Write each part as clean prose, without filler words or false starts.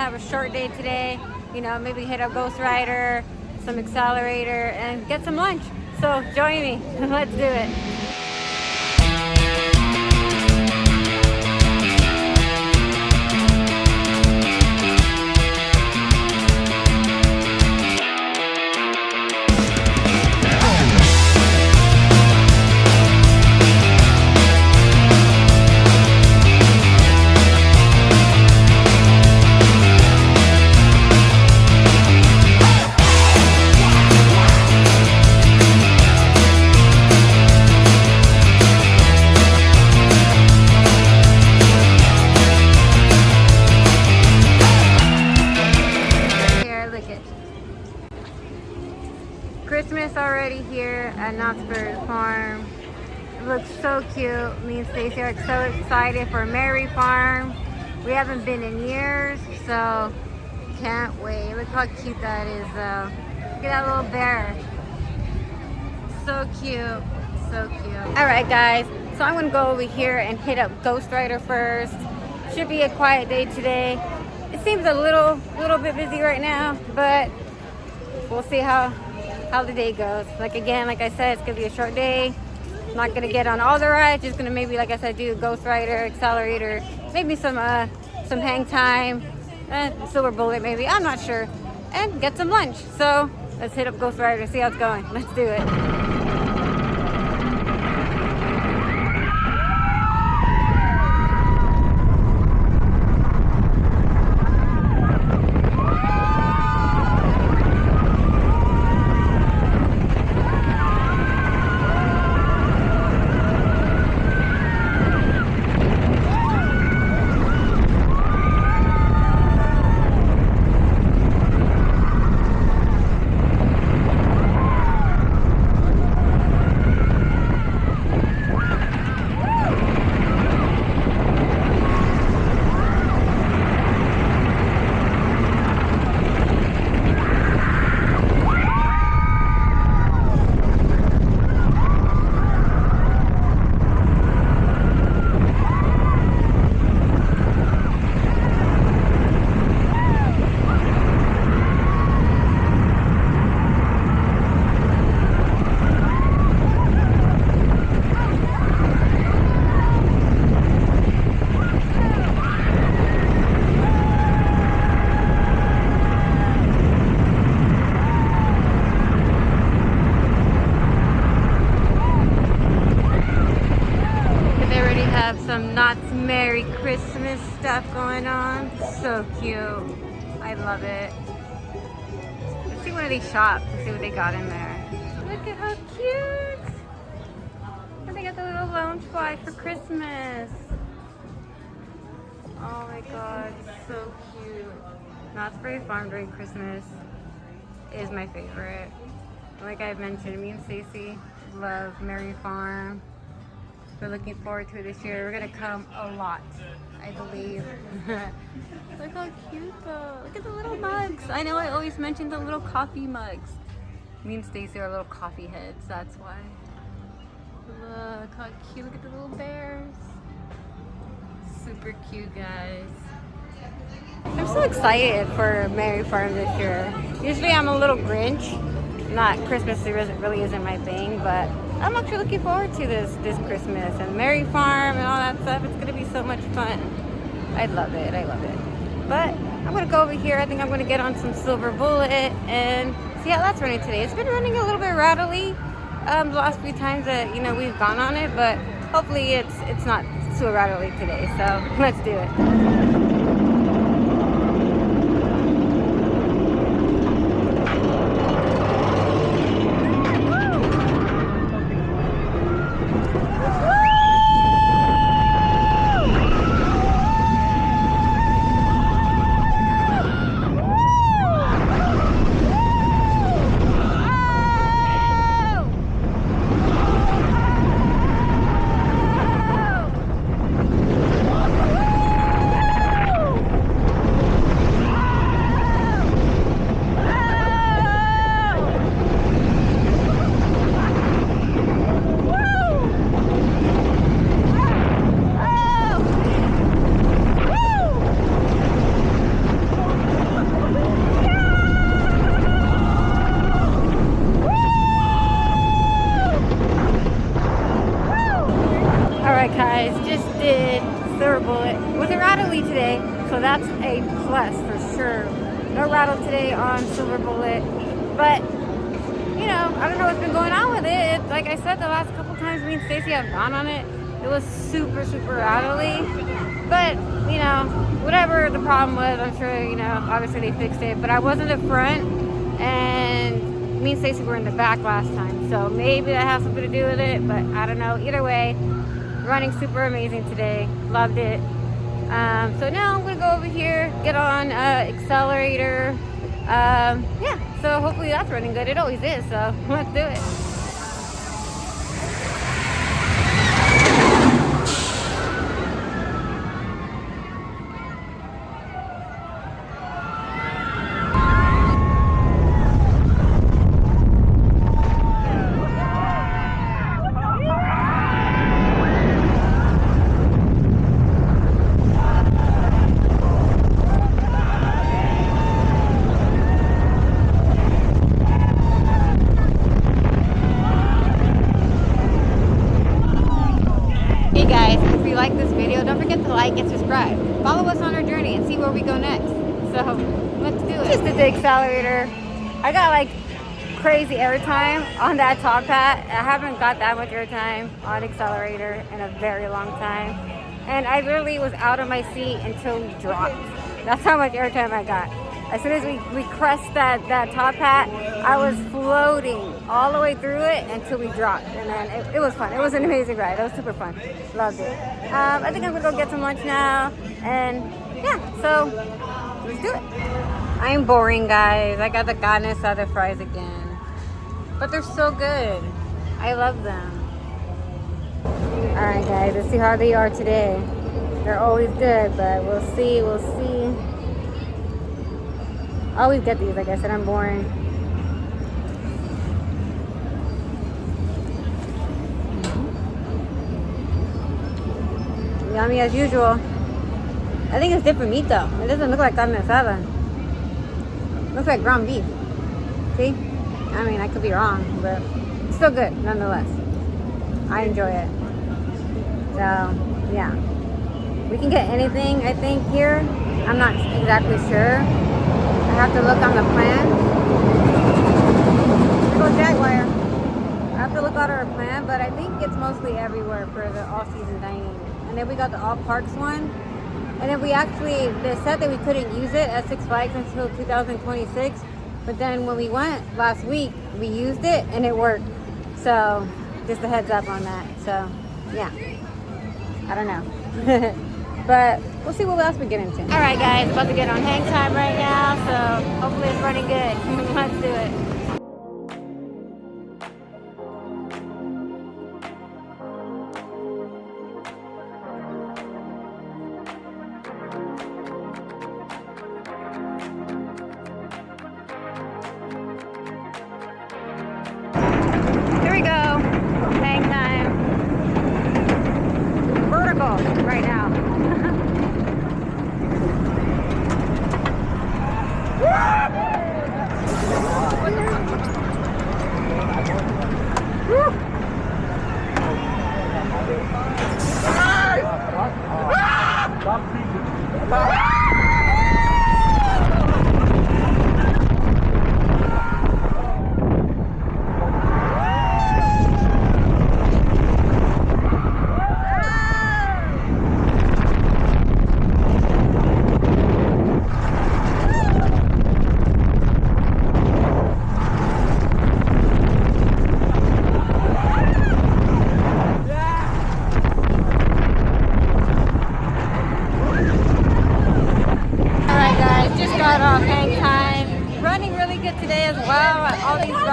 have a short day today. You know, maybe hit a Ghost Rider, some accelerator, and get some lunch. So join me. Let's do it. Christmas already here at Knott's Farm. It looks so cute. Me and Stacy are so excited for Merry Farm. We haven't been in years, so can't wait. Look how cute that is though. Look at that little bear. So cute, so cute. All right guys, so I'm gonna go over here and hit up Ghost Rider first. Should be a quiet day today. It seems a little bit busy right now, but we'll see how the day goes. Like I said, it's gonna be a short day. I'm not gonna get on all the rides, just gonna maybe, like I said, do Ghost Rider, accelerator, maybe some hang time, silver bullet maybe, I'm not sure, and get some lunch. So let's hit up Ghost Rider, see how it's going. Let's do it. Some Knott's Merry Christmas stuff going on. So cute. I love it. Let's see one of these shops and see what they got in there. Look at how cute. And they got the little lounge fly for Christmas. Oh my god, so cute. Knott's Farm during Christmas is my favorite. Like I've mentioned, me and Stacey love Merry Farm. We're looking forward to it this year. We're gonna come a lot, I believe. Look how cute though. Look at the little mugs. I know I always mention the little coffee mugs. Me and Stacey are little coffee heads, that's why. Look how cute. Look at the little bears. Super cute, guys. I'm so excited for Merry Farm this year. Usually I'm a little Grinch. Christmas really isn't my thing, but I'm actually looking forward to this Christmas and Merry Farm and all that stuff. It's gonna be so much fun. I love it. But I'm gonna go over here. I think I'm gonna get on some silver bullet and see how that's running today. It's been running a little bit rattly the last few times that we've gone on it, but hopefully it's not too rattly today. So let's do it. did Silver Bullet with a rattly today, so that's a plus for sure. No rattle today on Silver Bullet, but you know, I don't know what's been going on with it. Like I said, the last couple times me and Stacy have gone on it, it was super, super rattly. But, you know, whatever the problem was, I'm sure, you know, obviously they fixed it. But I was in the front, and me and Stacy were in the back last time. So maybe that has something to do with it, but I don't know. Either way, running super amazing today. Loved it. So now I'm going to go over here, get on accelerator. Yeah, so hopefully that's running good. It always is, so let's do it. Hey guys, if you like this video, don't forget to like and subscribe. Follow us on our journey and see where we go next. So, let's do it. Just did the accelerator. I got like crazy airtime on that top hat. I haven't got that much airtime on accelerator in a very long time. And I literally was out of my seat until we dropped. That's how much airtime I got. As soon as we crest that top hat, I was floating all the way through it until we dropped. And then it was fun. It was an amazing ride. It was super fun. Loved it. I think I'm going to go get some lunch now. And yeah, so let's do it. I'm boring, guys. I got the carne asada fries again. But they're so good. I love them. Alright, guys. Let's see how they are today. They're always good, but we'll see. We'll see. I always get these, like I said, I'm boring. Yummy as usual. I think it's different meat though. It doesn't look like carne asada. It looks like ground beef. See? I mean, I could be wrong, but it's still good nonetheless. I enjoy it. So, yeah. We can get anything, I think, here. I'm not exactly sure. I have to look on the plan. Go Jaguar. I have to look at our plan, but I think it's mostly everywhere for the all-season dining. And then we got the all parks one. And then we actually, they said that we couldn't use it at Six Flags until 2026. But then when we went last week, we used it and it worked. So just a heads up on that. So yeah, I don't know. But we'll see what else we get into. All right, guys, about to get on hang time right now. So hopefully it's running good. Let's do it. Here we go. Hang time. Vertical right now.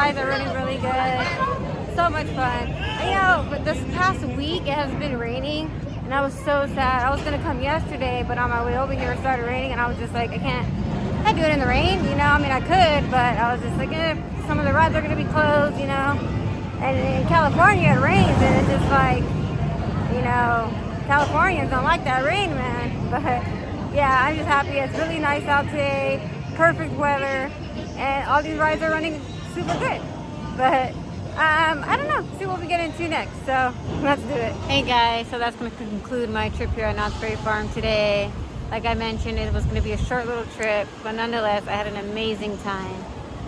Are running really good. So much fun. You know, but this past week it has been raining and I was so sad. I was gonna come yesterday, but on my way over here it started raining and I was just like, I can't do it in the rain, you know. I mean I could, but I was just like, some of the rides are gonna be closed, you know. And in California it rains and it's just like, you know, Californians don't like that rain, man. But yeah, I'm just happy. It's really nice out today, perfect weather, and all these rides are running super good. But I don't know, see what we get into next, so let's do it. Hey guys, so that's going to conclude my trip here at Knott's Berry Farm today. Like I mentioned, it was going to be a short little trip, but nonetheless, I had an amazing time.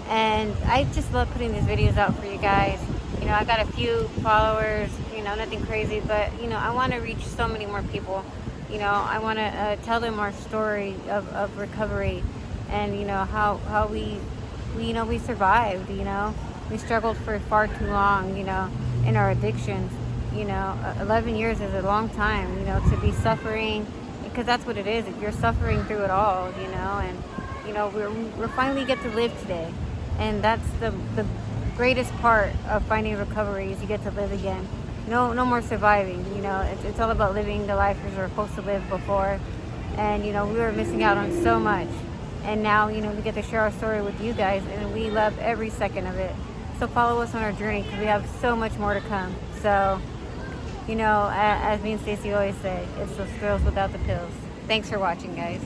And I just love putting these videos out for you guys. You know, I got a few followers, you know, nothing crazy, but, you know, I want to reach so many more people. You know, I want to tell them our story of recovery and, you know, how we survived, you know. We struggled for far too long, you know, in our addictions. You know, 11 years is a long time, you know, to be suffering, because that's what it is. You're suffering through it all, you know, and, you know, we're finally get to live today. And that's the greatest part of finding recovery, is you get to live again. No more surviving, you know. It's all about living the life we were supposed to live before. And, you know, we were missing out on so much. And now, you know, we get to share our story with you guys, and we love every second of it. So follow us on our journey, because we have so much more to come. So, you know, as me and Stacey always say, it's those thrills without the pills. Thanks for watching, guys.